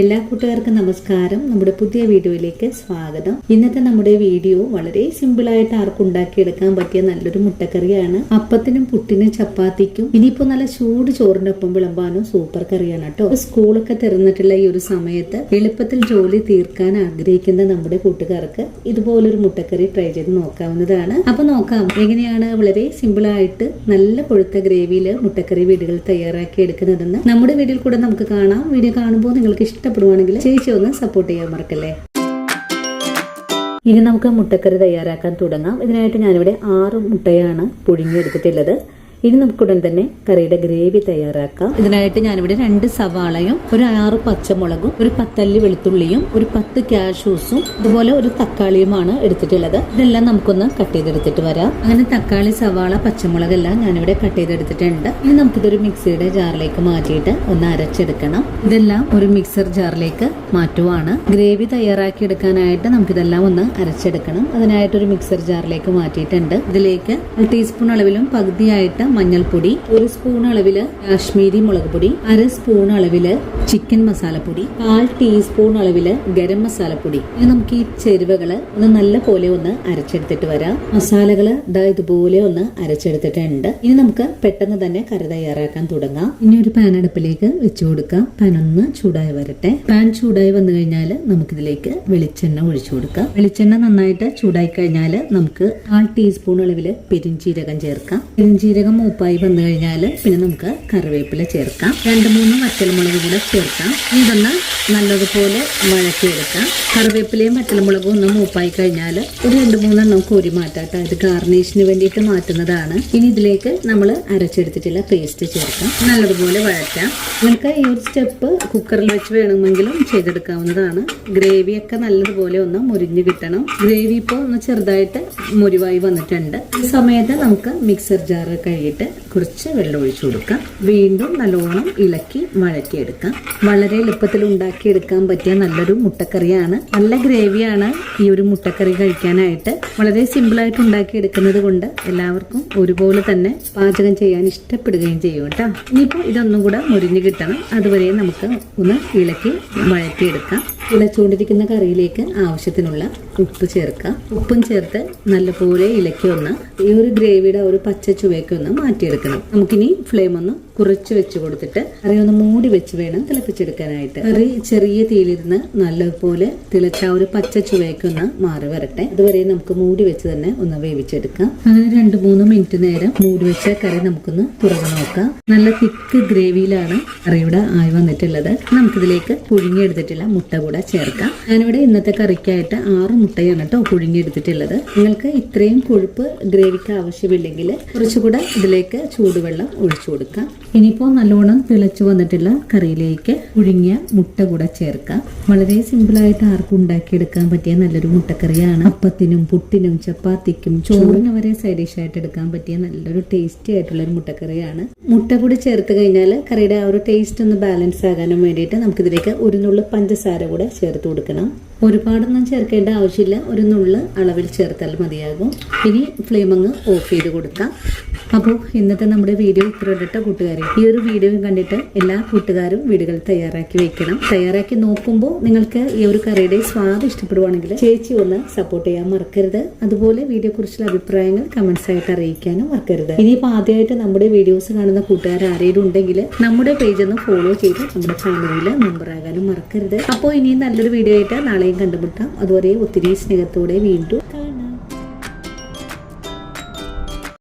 എല്ലാ കൂട്ടുകാർക്കും നമസ്കാരം. നമ്മുടെ പുതിയ വീഡിയോയിലേക്ക് സ്വാഗതം. ഇന്നത്തെ നമ്മുടെ വീഡിയോ വളരെ സിമ്പിളായിട്ട് ആർക്കും ഉണ്ടാക്കിയെടുക്കാൻ പറ്റിയ നല്ലൊരു മുട്ടക്കറിയാണ്. അപ്പത്തിനും പുട്ടിനും ചപ്പാത്തിക്കും ഇനിയിപ്പോ നല്ല ചൂട് ചോറിന്റെ ഒപ്പം വിളമ്പാനും സൂപ്പർ കറിയാണ് കേട്ടോ. സ്കൂളൊക്കെ തുറന്നിട്ടുള്ള ഈ ഒരു സമയത്ത് എളുപ്പത്തിൽ ജോലി തീർക്കാൻ ആഗ്രഹിക്കുന്ന നമ്മുടെ കൂട്ടുകാർക്ക് ഇതുപോലൊരു മുട്ടക്കറി ട്രൈ ചെയ്ത് നോക്കാവുന്നതാണ്. അപ്പൊ നോക്കാം എങ്ങനെയാണ് വളരെ സിമ്പിളായിട്ട് നല്ല കൊഴുത്ത ഗ്രേവിയില് മുട്ടക്കറി വീടുകൾ തയ്യാറാക്കി എടുക്കുന്നതെന്ന് നമ്മുടെ വീഡിയോയിൽ കൂടെ നമുക്ക് കാണാം. വീഡിയോ കാണുമ്പോൾ നിങ്ങൾക്ക് ഇഷ്ടപ്പെടുവാണെങ്കിൽ ചേച്ചി ഒന്ന് സപ്പോർട്ട് ചെയ്യാൻ മറക്കല്ലേ. ഇനി നമുക്ക് മുട്ടക്കറി തയ്യാറാക്കാൻ തുടങ്ങാം. ഇതിനായിട്ട് ഞാനിവിടെ 6 മുട്ടയാണ് പുഴുങ്ങിയെടുത്തിട്ടുള്ളത്. ഇനി നമുക്ക് ഉടൻ തന്നെ കറിയുടെ ഗ്രേവി തയ്യാറാക്കാം. ഇതിനായിട്ട് ഞാനിവിടെ 2 സവാളയും ഒരു 6 പച്ചമുളകും ഒരു 10 അല്ലി വെളുത്തുള്ളിയും ഒരു 10 കാഷ്യൂസും അതുപോലെ ഒരു തക്കാളിയുമാണ് എടുത്തിട്ടുള്ളത്. ഇതെല്ലാം നമുക്കൊന്ന് കട്ട് ചെയ്തെടുത്തിട്ട് വരാം. അങ്ങനെ തക്കാളി, സവാള, പച്ചമുളകെല്ലാം ഞാനിവിടെ കട്ട് ചെയ്തെടുത്തിട്ടുണ്ട്. ഇനി നമുക്കിതൊരു മിക്സിയുടെ ജാറിലേക്ക് മാറ്റിയിട്ട് ഒന്ന് അരച്ചെടുക്കണം. ഇതെല്ലാം ഒരു മിക്സർ ജാറിലേക്ക് മാറ്റുവാണ്. ഗ്രേവി തയ്യാറാക്കി എടുക്കാനായിട്ട് നമുക്കിതെല്ലാം ഒന്ന് അരച്ചെടുക്കണം. അതിനായിട്ടൊരു മിക്സർ ജാറിലേക്ക് മാറ്റിയിട്ടുണ്ട്. ഇതിലേക്ക് 1 ടീസ്പൂൺ അളവിലും പകുതിയായിട്ട് മഞ്ഞൾപ്പൊടി, 1 സ്പൂൺ അളവില് കാശ്മീരി മുളക് പൊടി, 1/2 സ്പൂൺ അളവില് ചിക്കൻ മസാലപ്പൊടി, 1/4 ടീസ്പൂൺ അളവില് ഗരം മസാലപ്പൊടി. ഇനി നമുക്ക് ഈ ചേരുവകള് ഒന്ന് നല്ല പോലെ ഒന്ന് അരച്ചെടുത്തിട്ട് വരാം. മസാലകള് ഇതുപോലെ ഒന്ന് അരച്ചെടുത്തിട്ടുണ്ട്. ഇനി നമുക്ക് പെട്ടെന്ന് തന്നെ കറി തയ്യാറാക്കാൻ തുടങ്ങാം. ഇനി ഒരു പാൻ അടുപ്പിലേക്ക് വെച്ചു കൊടുക്കാം. പാൻ ഒന്ന് ചൂടായി വരട്ടെ. പാൻ ചൂടായി വന്നു കഴിഞ്ഞാൽ നമുക്കിതിലേക്ക് വെളിച്ചെണ്ണ ഒഴിച്ചു കൊടുക്കാം. വെളിച്ചെണ്ണ നന്നായിട്ട് ചൂടായി കഴിഞ്ഞാൽ നമുക്ക് 1/4 ടീസ്പൂൺ അളവില് പെരിഞ്ചീരകം ചേർക്കാം. പെരിഞ്ചീരകം മൂപ്പായി വന്നു കഴിഞ്ഞാൽ പിന്നെ നമുക്ക് കറിവേപ്പില ചേർക്കാം. 2-3 വറ്റൽമുളക് കൂടെ ചേർക്കാം. ഇതൊന്ന് നല്ലതുപോലെ വഴറ്റിയെടുക്കാം. കറിവേപ്പിലയും വറ്റൽമുളകും ഒന്ന് മൂപ്പായി കഴിഞ്ഞാൽ ഒരു 2-3 എണ്ണം കോരി മാറ്റാട്ടോ. ഇത് ഗാർണിഷിന് വേണ്ടിയിട്ട് മാറ്റുന്നതാണ്. ഇനി ഇതിലേക്ക് നമ്മൾ അരച്ചെടുത്തിട്ടുള്ള പേസ്റ്റ് ചേർക്കാം. നല്ലതുപോലെ വഴറ്റാം. നിങ്ങൾക്ക് ഈ ഒരു സ്റ്റെപ്പ് കുക്കറിൽ വെച്ച് വേണമെങ്കിലും ചെയ്തെടുക്കാവുന്നതാണ്. ഗ്രേവിയൊക്കെ നല്ലതുപോലെ ഒന്ന് മുരിഞ്ഞു കിട്ടണം. ഗ്രേവി ഇപ്പോൾ ഒന്ന് ചെറുതായിട്ട് മുരിവായി വന്നിട്ടുണ്ട്. ഈ സമയത്ത് നമുക്ക് മിക്സർ ജാർ കഴുകിയിട്ട് കുറച്ച് വെള്ളം ഒഴിച്ചു കൊടുക്കാം. വീണ്ടും നല്ലോണം ഇളക്കി വഴറ്റിയെടുക്കാം. വളരെ എളുപ്പത്തിൽ ഉണ്ടാക്കിയെടുക്കാൻ പറ്റിയ നല്ലൊരു മുട്ടക്കറിയാണ്. നല്ല ഗ്രേവിയാണ് ഈ ഒരു മുട്ടക്കറി കഴിക്കാനായിട്ട്. വളരെ സിമ്പിളായിട്ട് ഉണ്ടാക്കിയെടുക്കുന്നത് കൊണ്ട് എല്ലാവർക്കും ഒരുപോലെ തന്നെ പാചകം ചെയ്യാൻ ഇഷ്ടപ്പെടുകയും ചെയ്യും കേട്ടോ. ഇനിയിപ്പോൾ ഇതൊന്നും കൂടെ മുരിഞ്ഞു കിട്ടണം. അതുവരെ നമുക്ക് ഒന്ന് ഇളക്കി വഴറ്റിയെടുക്കാം. ഇളച്ചുകൊണ്ടിരിക്കുന്ന കറിയിലേക്ക് ആവശ്യത്തിനുള്ള ഉപ്പ് ചേർക്കാം. ഉപ്പും ചേർത്ത് നല്ലപോലെ ഇളക്കി ഒന്ന് ഈ ഒരു ഗ്രേവിയുടെ ഒരു പച്ച ചുവയൊക്കെ ഒന്ന് മാറ്റിയെടുക്കണം. നമുക്കിനി ഫ്ലെയിം ഒന്ന് കുറച്ച് വെച്ച് കൊടുത്തിട്ട് കറി ഒന്ന് മൂടി വെച്ച് വേണം തിളപ്പിച്ചെടുക്കാനായിട്ട്. കറി ചെറിയ തീയിലിരുന്ന് നല്ലപോലെ തിളച്ച ഒരു പച്ച ചുവയൊക്കെ ഒന്ന് മാറി വരട്ടെ. അതുവരെ നമുക്ക് മൂടി വെച്ച് തന്നെ ഒന്ന് വേവിച്ചെടുക്കാം. അങ്ങനെ 2-3 മിനിറ്റ് നേരം മൂടി വെച്ച കറി നമുക്കൊന്ന് തുറന്ന് നോക്കാം. നല്ല തിക്ക് ഗ്രേവിയിലാണ് കറിയുടെ ആയി വന്നിട്ടുള്ളത്. നമുക്കിതിലേക്ക് പുഴുങ്ങിയെടുത്തിട്ടുള്ള മുട്ട കൂടെ ചേർക്കാം. ഞാനിവിടെ ഇന്നത്തെ കറിക്കായിട്ട് 6 മുട്ടയാണ് കേട്ടോ പുഴുങ്ങിയെടുത്തിട്ടുള്ളത്. നിങ്ങൾക്ക് ഇത്രയും കൊഴുപ്പ് ഗ്രേവിക്ക് ആവശ്യമില്ലെങ്കിൽ കുറച്ചുകൂടെ ഇതിലേക്ക് ചൂടുവെള്ളം ഒഴിച്ചു കൊടുക്കാം. ഇനിയിപ്പോൾ നല്ലോണം തിളച്ചു വന്നിട്ടുള്ള കറിയിലേക്ക് പുഴുങ്ങിയ മുട്ട കൂടെ ചേർക്കാം. വളരെ സിമ്പിളായിട്ട് ആർക്കും ഉണ്ടാക്കിയെടുക്കാൻ പറ്റിയ നല്ലൊരു മുട്ടക്കറിയാണ്. അപ്പത്തിനും പുട്ടിനും ചപ്പാത്തിക്കും ചോറിന് വരെ സൈഡ് ഡിഷ് ആയിട്ട് എടുക്കാൻ പറ്റിയ നല്ലൊരു ടേസ്റ്റി ആയിട്ടുള്ള ഒരു മുട്ടക്കറിയാണ്. മുട്ട കൂടി ചേർത്ത് കഴിഞ്ഞാൽ കറിയുടെ ആ ഒരു ടേസ്റ്റ് ഒന്ന് ബാലൻസ് ആകാനും വേണ്ടിയിട്ട് നമുക്കിതിലേക്ക് ഒരു നുള്ളു പഞ്ചസാര കൂടെ ചേർത്ത് കൊടുക്കണം. ഒരുപാടൊന്നും ചേർക്കേണ്ട ആവശ്യമില്ല. ഒരു നുള്ളു അളവിൽ ചേർത്താൽ മതിയാകും. ഇനി ഫ്ലെയിം അങ്ങ് ഓഫ് ചെയ്ത് കൊടുക്കാം. അപ്പോൾ ഇന്നത്തെ നമ്മുടെ വീഡിയോ ഇത്രയോട്ടോ കൂട്ടുകാരെ. ഈ ഒരു വീഡിയോ കണ്ടിട്ട് എല്ലാ കൂട്ടുകാരും വീടുകൾ തയ്യാറാക്കി വെക്കണം. തയ്യാറാക്കി നോക്കുമ്പോൾ നിങ്ങൾക്ക് ഈ ഒരു കറിയുടെ സ്വാദ് ഇഷ്ടപ്പെടുവാണെങ്കിൽ ചേച്ചി ഒന്ന് സപ്പോർട്ട് ചെയ്യാൻ മറക്കരുത്. അതുപോലെ വീഡിയോ കുറിച്ചുള്ള അഭിപ്രായങ്ങൾ കമന്റ്സ് ആയിട്ട് അറിയിക്കാനും മറക്കരുത്. ഇനിയിപ്പോൾ ആദ്യമായിട്ട് നമ്മുടെ വീഡിയോസ് കാണുന്ന കൂട്ടുകാർ ആരെങ്കിലും ഉണ്ടെങ്കിൽ നമ്മുടെ പേജ് ഒന്ന് ഫോളോ ചെയ്ത് നമ്മുടെ ഫാമിലിയിൽ മെമ്പർ ആകാനും മറക്കരുത്. അപ്പോൾ ഇനി നല്ലൊരു വീഡിയോ ആയിട്ട് നാളെയും കണ്ടുമുട്ടാം. അതുവരെ ഒത്തിരി സ്നേഹത്തോടെ വീണ്ടും